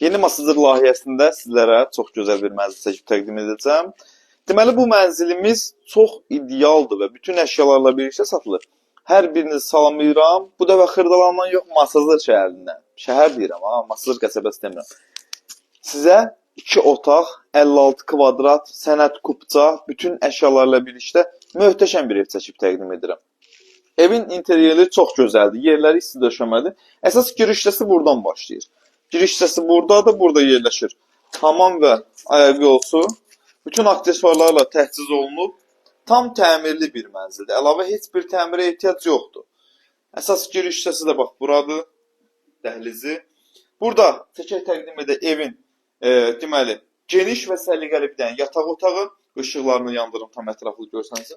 Yeni Masazır layihəsində sizlərə çox gözəl bir mənzil çəkib təqdim edəcəm. Deməli, bu mənzilimiz çox idealdır və bütün əşyalarla birlikdə satılır. Hər birinizi salamlayıram. Bu dəfə Xırdalandan yox, Masazır şəhərindən. Şəhər deyirəm, ha, Masazır qəsəbəsi demirəm. Sizə 2 otaq, 56 kvadrat, sənət kupça, bütün əşyalarla birlikdə möhtəşəm bir ev çəkib təqdim edirəm. Evin interyeri çox gözəldir, yerləri isti döşəmədir. Əsas giriş hissəsi buradan başlayır. Giriş hissəsi buradadır, burada yerləşir. Hamam və ayaq yolusu bütün aksesuarlarla təchiz olunub. Tam təmirli bir mənzildir. Əlavə heç bir təmirə ehtiyac yoxdur. Əsas giriş hissəsi də bax buradır, dəhlizi. Burada təkər təqdim edə evin deməli geniş və səliqəli bir dənə yataq otağı, işıqlarını yandırım tam ətraflı görsəniz.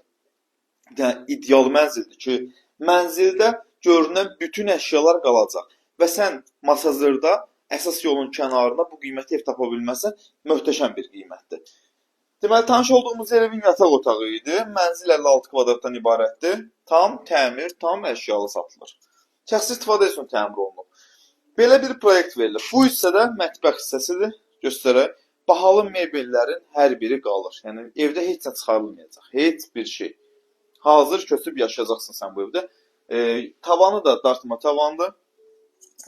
Yəni ideal mənzildir ki, mənzildə görünən bütün əşyalar qalacaq və sən Masazırda əsas yolun kənarında bu qiyməti ev tapa bilməsən, möhtəşəm bir qiymətdir. Deməli, tanış olduğumuz evin yataq otağı idi. Mənzil 56 kvadratdan ibarətdir. Tam təmir, tam əşyalı satılır. Şəxsi istifadə üçün təmir olunub. Belə bir proyekt verilir. Bu hissədə mətbəx hissəsidir. Göstərək. Bahalı mebellərin hər biri qalır. Yəni evdə heç nə çıxarılmayacaq. Heç bir şey. Hazır köçüb yaşayacaqsın sən bu evdə. Tavanı da dartma tavandır.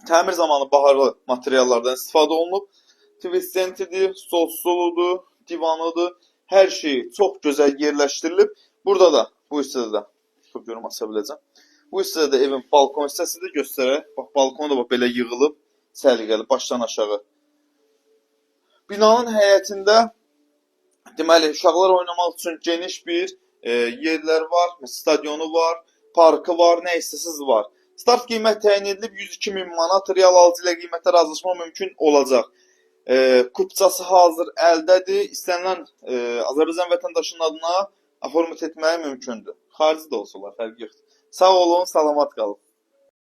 Təmir zamanı baharlı materiallardan istifadə olunub. Tvistentidir, stoludur, divanıdır. Hər şey çox gözəl yerləşdirilib. Burada da, bu hissədə də, çox görüm asa biləcəm. Bu hissədə də evin balkon hissəsidir, göstərək. Bax, balkonu da bax, belə yığılıb, səliqəli, başdan aşağı. Binanın həyətində, deməli, uşaqlar oynamaq üçün geniş bir yerlər var, stadionu var, parkı var, nə istəsiz var. Start qiymət təyin edilib 102 min manat, real alıcı ilə qiymətə razılaşma mümkün olacaq. Kupçası hazır əldədir. İstənilən Azərbaycan vətəndaşının adına format etməyə mümkündür. Xarici də olsalar, fərqi yoxdur. Sağ olun, salamat qalın.